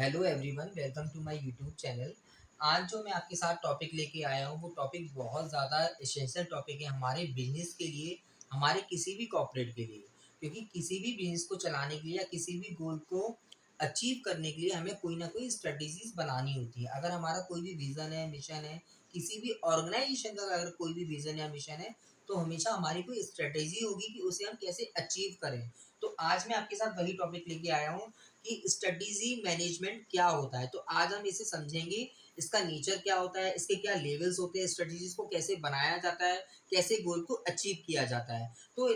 Hello everyone, welcome to my YouTube channel. आज जो मैं आपके साथ टॉपिक लेके आया हूँ वो टॉपिक बहुत ज़्यादा एसेंशियल टॉपिक है हमारे बिजनेस के लिए, हमारे किसी भी कॉर्पोरेट के लिए। क्योंकि किसी भी बिजनेस को चलाने के लिए या किसी भी गोल को अचीव करने के लिए हमें कोई ना कोई स्ट्रेटजीज बनानी होती है। अगर हमारा कोई भी विज़न है, मिशन है, किसी भी ऑर्गेनाइजेशन का अगर कोई भी विज़न या मिशन है, तो हमेशा हमारी कोई स्ट्रेटेजी होगी कि उसे हम कैसे अचीव करें। तो आज मैं आपके साथ वही टॉपिक लेके आया हूँ कि स्ट्रेटेजी मैनेजमेंट क्या होता है। तो आज हम इसे समझेंगे, इसका नेचर क्या होता है, इसके क्या लेवल्स होते हैं, स्ट्रेटेजीज को कैसे बनाया जाता है, कैसे गोल को अचीव किया जाता है। तो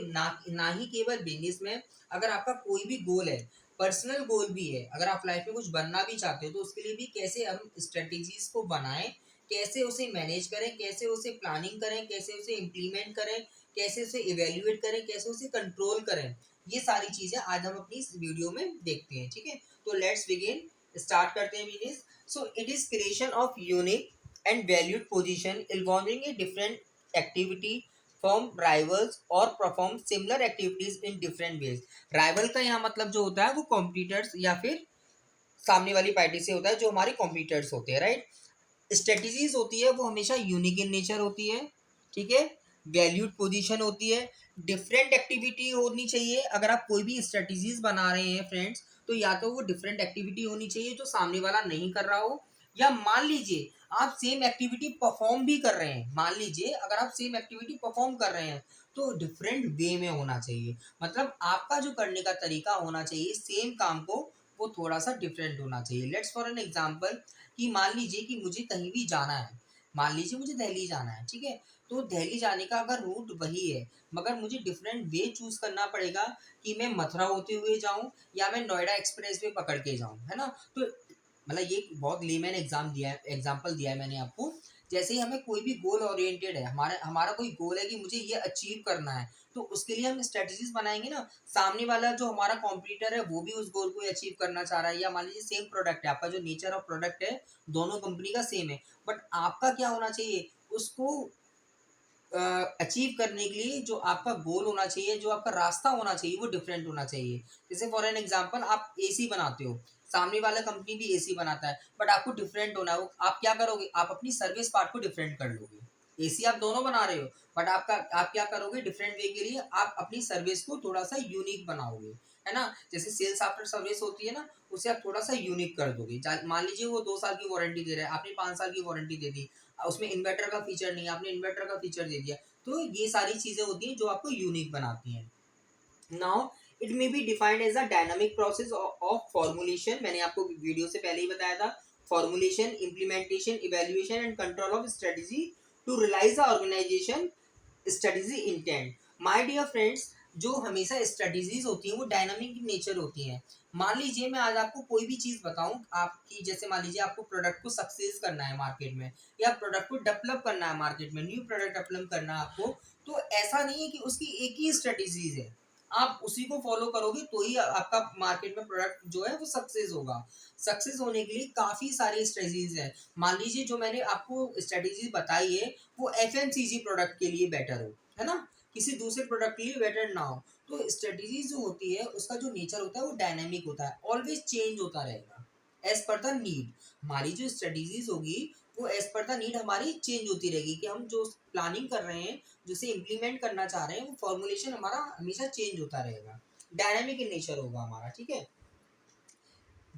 ना ही केवल बिजनेस में, अगर आपका कोई भी गोल है, पर्सनल गोल भी है, अगर आप लाइफ में कुछ बनना भी चाहते हो तो उसके लिए भी कैसे हम स्ट्रेटेजीज को बनाएं, कैसे उसे मैनेज करें, कैसे उसे प्लानिंग करें, कैसे उसे इम्प्लीमेंट करें, कैसे उसे इवेल्युएट करें, कैसे उसे कंट्रोल करें। ये सारी चीजें आज हम अपनी इस वीडियो में देखते हैं। ठीक है, तो लेट्स बिगिन, स्टार्ट करते हैं business. So it is creation of unique and valued position involving a different activity from rivals और perform similar activities in different ways. Rival का यहाँ मतलब जो होता है वो कॉम्पिटिटर्स या फिर सामने वाली पार्टी से होता है, जो हमारे कॉम्पिटिटर्स होते हैं, राइट। स्ट्रेटजीज होती है वो हमेशा यूनिक इन नेचर होती है, ठीक है। वैल्यूड पोजीशन होती है, डिफरेंट एक्टिविटी होनी चाहिए। अगर आप कोई भी स्ट्रेटजीज बना रहे हैं फ्रेंड्स, तो या तो वो डिफरेंट एक्टिविटी होनी चाहिए जो सामने वाला नहीं कर रहा हो, या मान लीजिए आप सेम एक्टिविटी परफॉर्म भी कर रहे हैं। मान लीजिए अगर आप सेम एक्टिविटी परफॉर्म कर रहे हैं तो डिफरेंट वे में होना चाहिए। मतलब आपका जो करने का तरीका होना चाहिए सेम काम को, वो थोड़ा सा डिफरेंट होना चाहिए। लेट्स फॉर एन एग्जांपल कि मान लीजिए कि मुझे कहीं भी जाना है, मान लीजिए मुझे दिल्ली जाना है, ठीक है। तो दिल्ली जाने का अगर रूट वही है, मगर मुझे डिफरेंट वे चूज करना पड़ेगा कि मैं मथुरा होते हुए जाऊं या मैं नोएडा एक्सप्रेस वे पकड़ के जाऊं, है ना। तो मतलब ये बहुत लेमैन एग्जाम्पल दिया है मैंने आपको। जैसे ही हमें कोई भी गोल ओरिएंटेड है, हमारा हमारा कोई गोल है कि मुझे ये अचीव करना है, तो उसके लिए हम स्ट्रेटजीज बनाएंगे ना। सामने वाला जो हमारा कॉम्पिटिटर है वो भी उस गोल को अचीव करना चाह रहा है, या मान लीजिए सेम प्रोडक्ट है, आपका जो नेचर ऑफ प्रोडक्ट है दोनों कंपनी का सेम है, बट आपका क्या होना चाहिए, उसको अचीव करने के लिए जो आपका गोल होना चाहिए, जो आपका रास्ता होना चाहिए, वो डिफरेंट होना चाहिए। जैसे फॉर एन एग्जांपल आप एसी बनाते हो, सामने वाला कंपनी भी एसी बनाता है, बट आपको डिफरेंट होना है। वो आप क्या करोगे, आप अपनी सर्विस पार्ट को डिफरेंट कर लोगे। एसी आप दोनों बना रहे हो, बट आप क्या करोगे, डिफरेंट वे के लिए आप अपनी सर्विस को थोड़ा सा यूनिक बनाओगे, है ना। जैसे सेल्स आफ्टर सर्विस होती है ना, उसे आप थोड़ा सा यूनिक कर दोगे। मान लीजिए वो 2 साल की वारंटी दे रहा है, आपने 5 साल की वारंटी दे दी, उसमें इन्वर्टर का फीचर नहीं है, आपने इन्वर्टर का फीचर दे दिया। तो ये सारी चीजें होती हैं जो आपको यूनिक बनाती हैं। Now it may be defined as a dynamic process of formulation. मैंने आपको वीडियो से पहले ही बताया था, formulation, implementation, evaluation and control of strategy to realize the organization strategy intent. My dear friends, जो हमेशा स्ट्रेटेजीज होती हैं वो डायनामिक नेचर होती हैं। मान लीजिए मैं आज आपको कोई भी चीज बताऊं आपकी, जैसे मान लीजिए आपको प्रोडक्ट को सक्सेस करना है मार्केट में, या प्रोडक्ट को डेवलप करना है मार्केट में, न्यू प्रोडक्ट डेवलप करना है आपको। तो ऐसा नहीं है कि उसकी एक ही स्ट्रेटेजीज है, आप उसी को फॉलो करोगे तो ही आपका मार्केट में प्रोडक्ट जो है वो सक्सेस होगा। सक्सेस होने के लिए काफी सारी स्ट्रेटेजीज है। मान लीजिए जो मैंने आपको स्ट्रेटेजी बताई है वो एफएमसीजी प्रोडक्ट के लिए बेटर हो, है ना, किसी दूसरे प्रोडक्ट के लिए बेटर ना हो। तो स्ट्रेटेजी जो होती है उसका जो नेचर होता है वो डायनेमिक होता है, ऑलवेज चेंज होता रहेगा एज पर द नीड। हमारी जो स्ट्रेटेजीज होगी वो एज पर द नीड हमारी चेंज होती रहेगी, कि हम जो प्लानिंग कर रहे हैं, जिसे इम्प्लीमेंट करना चाह रहे हैं, वो फॉर्मुलेशन हमारा हमेशा चेंज होता रहेगा, डायनेमिक इन नेचर होगा हमारा, ठीक है।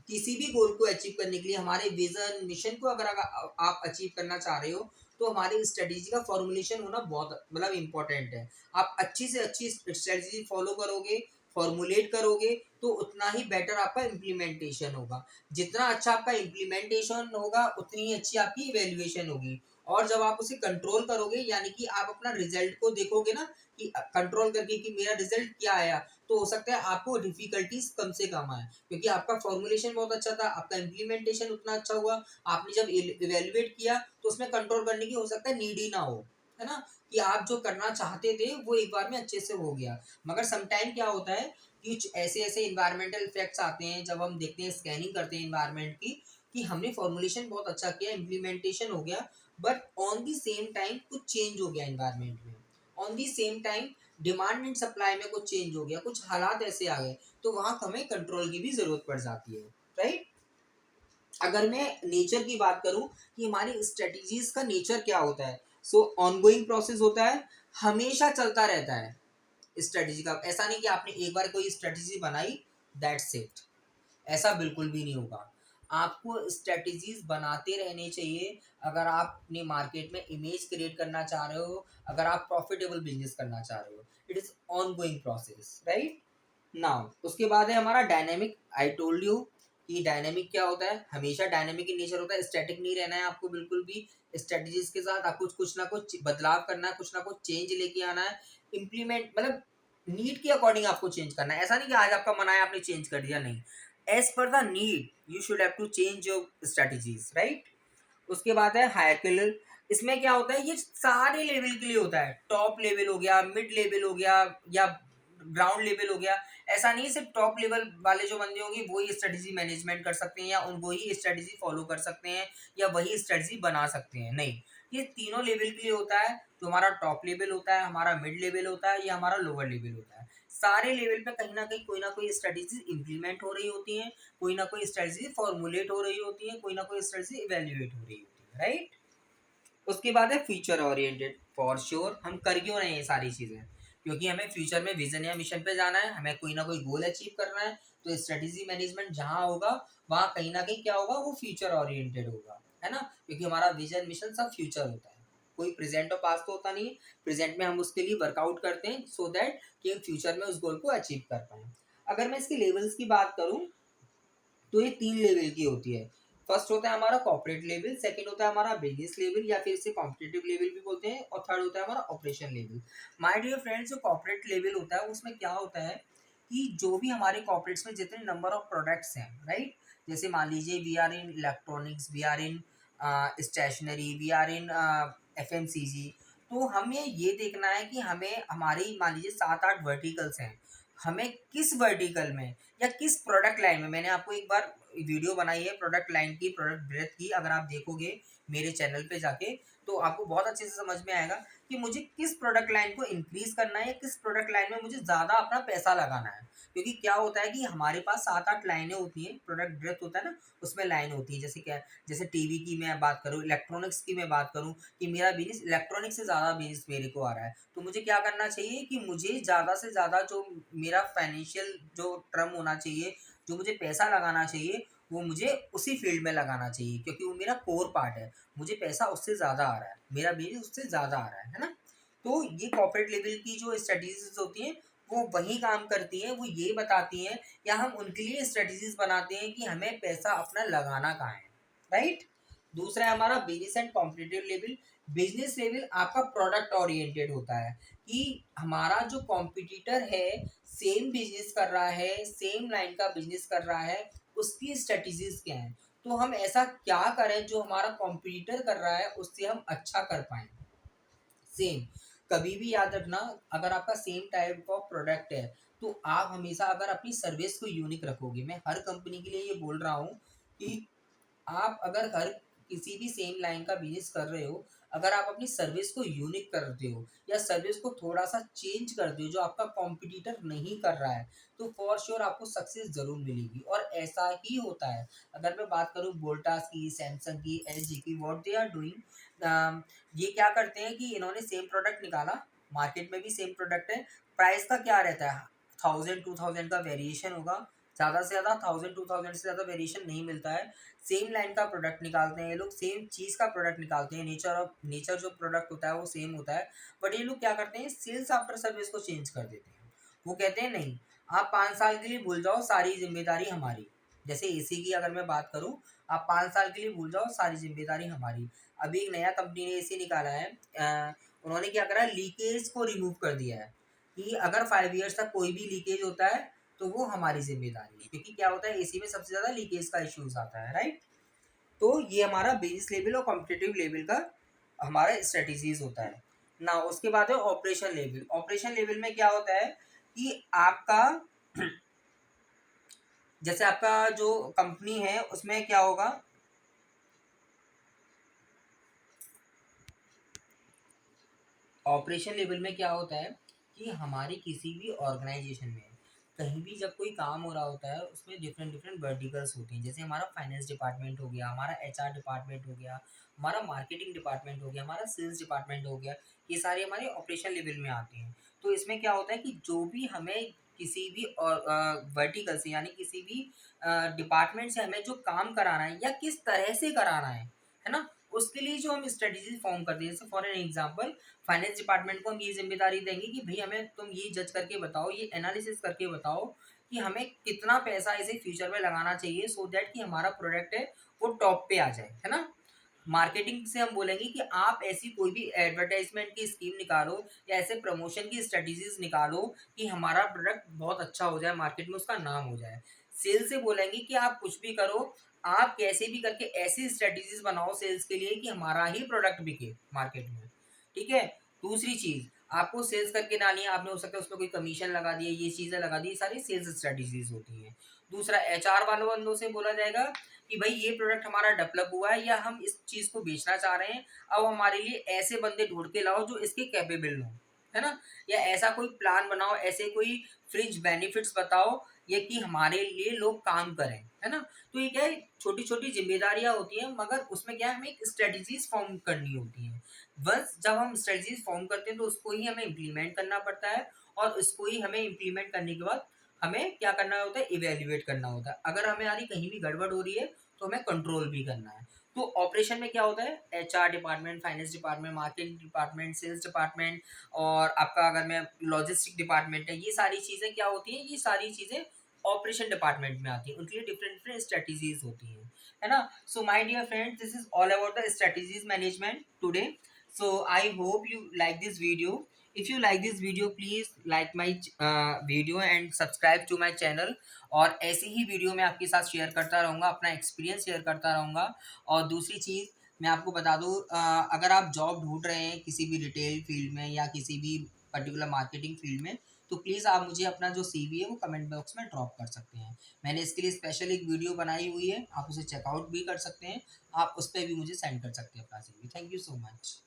किसी भी गोल को अचीव करने के लिए, हमारे विजन मिशन को अगर आप अचीव करना चाह रहे हो, तो हमारी स्ट्रेटेजी का फॉर्मुलेशन होना बहुत मतलब इंपॉर्टेंट है। आप अच्छी से अच्छी स्ट्रेटेजी फॉलो करोगे, फॉर्मुलेट करोगे, तो उतना ही बेटर आपका इम्प्लीमेंटेशन होगा। जितना अच्छा आपका इम्प्लीमेंटेशन होगा उतनी ही अच्छी आपकी इवेल्युएशन होगी। और जब आप उसे कंट्रोल करोगे, यानी कि आप अपना रिजल्ट को देखोगे ना, कि कंट्रोल करके कि मेरा रिजल्ट क्या आया, तो हो सकता है आपको डिफिकल्टीज कम से कम आए, क्योंकि आपका फॉर्मुलेशन बहुत अच्छा था, आपका इम्प्लीमेंटेशन उतना अच्छा हुआ। आपने जब इवेल्युएट किया तो उसमें कंट्रोल करने की हो सकता है नीड ही ना हो, है ना, कि आप जो करना चाहते थे वो एक बार में अच्छे से हो गया। मगर समटाइम क्या होता है कि ऐसे ऐसे इन्वायरमेंटल इफेक्ट्स आते हैं, जब हम देखते हैं, स्कैनिंग करते हैं इन्वायरमेंट की, कि हमने फॉर्मुलेशन बहुत अच्छा किया, इम्प्लीमेंटेशन हो गया, but on the same time कुछ चेंज हो गया इन्वायरमेंट में। On the same time demand and supply में कुछ चेंज हो गया, कुछ हालात ऐसे आ गए, तो वहां हमें कंट्रोल की भी जरूरत पड़ जाती है, राइट। अगर मैं नेचर की बात करूं कि हमारी स्ट्रेटजीज का नेचर क्या होता है, सो ऑनगोइंग प्रोसेस होता है, हमेशा चलता रहता है स्ट्रेटजी का। ऐसा नहीं कि आपने एक बार कोई स्ट्रेटजी बनाई, दैट्स इट, ऐसा बिल्कुल भी नहीं होगा। आपको स्ट्रेटजीज बनाते रहने चाहिए अगर आप अपने मार्केट में इमेज क्रिएट करना चाह रहे हो, अगर आप प्रॉफिटेबल बिजनेस करना चाह रहे हो। It is on going process, right. Now उसके बाद है हमारा डायनेमिक। आई टोल्ड यू कि डायनेमिक क्या होता है, हमेशा डायनेमिक इन नेचर होता है, स्टैटिक नहीं रहना है आपको बिल्कुल भी। स्ट्रेटजीज के साथ आपको कुछ ना कुछ बदलाव करना है, कुछ ना कुछ चेंज लेके आना है, इम्प्लीमेंट मतलब नीड के अकॉर्डिंग आपको चेंज करना है। ऐसा नहीं कि आज आपका मन आया आपने चेंज कर दिया, नहीं, as per the need you should have to change your strategies, right. उसके बाद है हायरार्किकल। इसमें क्या होता है, ये सारे लेवल के लिए होता है, टॉप लेवल हो गया, मिड लेवल हो गया, या ग्राउंड लेवल हो गया। ऐसा नहीं सिर्फ टॉप लेवल वाले जो बंदे होंगे वो ही स्ट्रेटजी मैनेजमेंट कर सकते हैं, या उनको ही स्ट्रेटजी फॉलो कर सकते हैं, या वही स्ट्रेटजी बना सकते हैं, नहीं। ये तीनों लेवल के लिए होता है। जो हमारा टॉप लेवल होता है, हमारा मिड लेवल होता है, या हमारा लोअर लेवल होता है, सारे लेवल पे कहीं ना कोई स्ट्रेटजी इंप्लीमेंट हो रही होती है, कोई ना कोई स्ट्रेटजी फॉर्मुलेट हो रही होती है, कोई ना कोई स्ट्रेटजी इवेल्युएट हो रही होती है, राइट। उसके बाद है फ्यूचर ओरिएंटेड। फॉर श्योर हम कर क्यों रहे हैं ये सारी चीज़ें, क्योंकि हमें फ्यूचर में विजन या मिशन पे जाना है, हमें कोई ना कोई गोल अचीव करना है। तो स्ट्रेटेजी मैनेजमेंट जहाँ होगा वहाँ कहीं ना कहीं क्या होगा, वो फ्यूचर ओरिएंटेड होगा, है ना। क्योंकि हमारा विजन मिशन सब फ्यूचर होता है, कोई प्रेजेंट और पास्ट तो होता नहीं है। प्रेजेंट में हम उसके लिए वर्कआउट करते हैं सो दैट कि हम फ्यूचर में उस गोल को अचीव कर पाएँ। अगर मैं इसके लेवल्स की बात करूँ तो ये 3 लेवल की होती है। फर्स्ट होता है हमारा कॉर्पोरेट लेवल, सेकंड होता है हमारा बिजनेस लेवल या फिर इसे कॉम्पिटिटिव लेवल भी बोलते हैं, और थर्ड होता है हमारा operation level. My dear friends, जो कॉर्पोरेट लेवल होता है उसमें क्या होता है कि जो भी हमारे कॉर्पोरेट्स में जितने नंबर ऑफ प्रोडक्ट्स हैं, राइट। जैसे मान लीजिए we are in electronics, we are in stationery, we are in FMCG. तो हमें ये देखना है कि हमें हमारी मान लीजिए 7-8 वर्टिकल्स हैं, हमें किस वर्टिकल में या किस प्रोडक्ट लाइन में, मैंने आपको एक बार वीडियो बनाई है प्रोडक्ट लाइन की, प्रोडक्ट ब्रेथ की, अगर आप देखोगे मेरे चैनल पे जाके तो आपको बहुत अच्छे से समझ में आएगा कि मुझे किस प्रोडक्ट लाइन को इंक्रीज करना है, किस प्रोडक्ट लाइन में मुझे ज़्यादा अपना पैसा लगाना है। क्योंकि क्या होता है कि हमारे पास 7-8 लाइनें होती हैं, प्रोडक्ट ब्रेथ होता है ना, उसमें लाइन होती है। जैसे क्या, जैसे टीवी की मैं बात करूँ, इलेक्ट्रॉनिक्स की मैं बात करूँ कि मेरा बिजनेस इलेक्ट्रॉनिक्स से ज़्यादा बिजनेस मेरे को आ रहा है, तो मुझे क्या करना चाहिए कि मुझे ज़्यादा से ज़्यादा जो मेरा फाइनेंशियल जो टर्म होना चाहिए, जो मुझे पैसा लगाना चाहिए, वो मुझे उसी फील्ड में लगाना चाहिए, क्योंकि वो मेरा कोर पार्ट है, मुझे पैसा उससे ज़्यादा आ रहा है, मेरा बिजनेस उससे ज़्यादा आ रहा है ना। तो ये कॉर्पोरेट लेवल की जो स्ट्रेटजीज होती हैं वो वही काम करती हैं, वो ये बताती हैं या हम उनके लिए स्ट्रेटजीज बनाते हैं कि हमें पैसा अपना लगाना कहाँ है, राइट। दूसरा है हमारा business and competitive level. Business level आपका प्रोडक्ट ओरिएंटेड होता है कि हमारा जो कॉम्पिटिटर है सेम बिजनेस कर रहा है, सेम लाइन का बिजनेस कर रहा है, उसकी स्ट्रेटजीज क्या है, तो हम ऐसा क्या करें जो हमारा कॉम्पिटिटर कर रहा है उससे हम अच्छा कर पाए। सेम, कभी भी याद रखना, अगर आपका सेम टाइप ऑफ प्रोडक्ट है तो आप हमेशा अगर अपनी सर्विस को यूनिक रखोगे, मैं हर कंपनी के लिए ये बोल रहा हूँ कि आप अगर हर किसी भी सेम लाइन का बिजनेस कर रहे हो, अगर आप अपनी सर्विस को यूनिक करते हो या सर्विस को थोड़ा सा चेंज करते हो जो आपका कॉम्पिटिटर नहीं कर रहा है, तो फॉर श्योर आपको सक्सेस जरूर मिलेगी। और ऐसा ही होता है। अगर मैं बात करूँ वोल्टास की, सैमसंग की, एलजी की, व्हाट दे आर डूइंग, ये क्या करते हैं कि इन्होंने सेम प्रोडक्ट निकाला, मार्केट में भी सेम प्रोडक्ट है, प्राइस का क्या रहता है, 1000-2000 का वेरिएशन होगा, ज़्यादा से ज़्यादा 1000-2000 से ज़्यादा वेरिएशन नहीं मिलता है। सेम लाइन का प्रोडक्ट निकालते हैं ये लोग, सेम चीज़ का प्रोडक्ट निकालते हैं, नेचर जो प्रोडक्ट होता है वो सेम होता है, बट ये लोग क्या करते हैं, सेल्स आफ्टर सर्विस को चेंज कर देते हैं। वो कहते हैं नहीं, आप 5 साल के लिए भूल जाओ, सारी जिम्मेदारी हमारी। जैसे एसी की अगर मैं बात करूँ, आप 5 साल के लिए भूल जाओ, सारी जिम्मेदारी हमारी। अभी एक नया कंपनी ने एसी निकाला है, उन्होंने क्या करा, लीकेज को रिमूव कर दिया है कि अगर 5 ईयर्स तक कोई भी लीकेज होता है तो वो हमारी जिम्मेदारी है, क्योंकि क्या होता है एसी में सबसे ज़्यादा लीकेज का इश्यूज आता है, राइट। तो ये हमारा बिजनेस लेवल और कॉम्पिटिटिव लेवल का हमारा स्ट्रेटजीज होता है ना। उसके बाद है ऑपरेशन लेवल। ऑपरेशन लेवल में क्या होता है कि आपका जैसे आपका जो कंपनी है उसमें क्या होगा, ऑपरेशन लेवल में क्या होता है कि हमारी किसी भी ऑर्गेनाइजेशन में कहीं भी जब कोई काम हो रहा होता है उसमें डिफरेंट डिफरेंट वर्टिकल्स होते हैं, जैसे हमारा फाइनेंस डिपार्टमेंट हो गया, हमारा एचआर डिपार्टमेंट हो गया, हमारा मार्केटिंग डिपार्टमेंट हो गया, हमारा सेल्स डिपार्टमेंट हो गया। ये सारे हमारे ऑपरेशन लेवल में आते हैं। तो इसमें क्या होता है कि जो भी हमें किसी भी वर्टिकल से यानी किसी भी डिपार्टमेंट से हमें जो काम कराना है या किस तरह से कराना है ना, उसके लिए जो हम स्ट्रेटेजी फॉर्म करते हैं, जैसे for an example finance department को हम ये जिम्मेदारी देंगे कि भाई हमें तुम ये जज करके बताओ, ये एनालिसिस करके बताओ कि हमें कितना पैसा इसे फ्यूचर में लगाना चाहिए सो दैट कि हमारा प्रोडक्ट है वो टॉप पे आ जाए, है ना। मार्केटिंग से हम बोलेंगे कि आप ऐसी कोई भी एडवर्टाइजमेंट की स्कीम निकालो या ऐसे प्रमोशन की स्ट्रेटेजीज निकालो कि हमारा प्रोडक्ट बहुत अच्छा हो जाए, मार्केट में उसका नाम हो जाए। सेल से बोलेंगे कि आप कुछ भी करो, आप कैसे भी करके ऐसी स्ट्रेटेजीज बनाओ सेल्स के लिए कि हमारा ही प्रोडक्ट बिके मार्केट में। ठीक है। दूसरी चीज, आपको सेल्स करके डालनी है, आपने हो सकता है उसमें कोई कमीशन लगा दिया, ये चीजें लगा दी, सारी सेल्स स्ट्रेटेजीज होती हैं। दूसरा, एचआर वालों बंदों से बोला जाएगा कि भाई ये प्रोडक्ट हमारा डेवलप हुआ है या हम इस चीज को बेचना चाह रहे हैं, अब हमारे लिए ऐसे बंदे ढूंढ के लाओ जो इसके कैपेबल हो, है ना। या ऐसा कोई प्लान बनाओ, ऐसे कोई फ्रिज बेनिफिट्स बताओ ये कि हमारे लिए लोग काम करें, है ना। तो ये क्या है, छोटी छोटी जिम्मेदारियां होती हैं, मगर उसमें क्या है, हमें एक स्ट्रेटेजीज फॉर्म करनी होती है। बस जब हम स्ट्रेटेजीज फॉर्म करते हैं तो उसको ही हमें इम्प्लीमेंट करना पड़ता है, और उसको ही हमें इम्प्लीमेंट करने के बाद हमें क्या करना होता है, इवेल्युएट करना होता है। अगर हमारी कहीं भी गड़बड़ हो रही है तो हमें कंट्रोल भी करना है। तो ऑपरेशन में क्या होता है, HR department, finance department, marketing department, sales department, और आपका अगर मैं लॉजिस्टिक डिपार्टमेंट है, ये सारी चीज़ें क्या होती हैं, ये सारी चीज़ें ऑपरेशन डिपार्टमेंट में आती है। उनके लिए डिफरेंट डिफरेंट स्ट्रेटेजीज होती हैं, है ना। So my dear friends, this is all about the strategies management today. So I hope you like this video. If you like this video, please like my video and subscribe to my channel. और ऐसी ही video मैं आपके साथ share करता रहूँगा, अपना experience share करता रहूँगा। और दूसरी चीज़ मैं आपको बता दूँ, अगर आप जॉब ढूंढ रहे हैं किसी भी रिटेल फील्ड में या किसी भी पर्टिकुलर मार्केटिंग फील्ड में, तो प्लीज़ आप मुझे अपना जो सीवी है वो कमेंट बॉक्स में ड्रॉप कर सकते हैं। मैंने इसके लिए स्पेशल एक वीडियो बनाई हुई है, आप उसे चेकआउट भी कर सकते हैं। आप उस पर भी मुझे सेंड कर सकते हैं अपना CV. Thank you so much.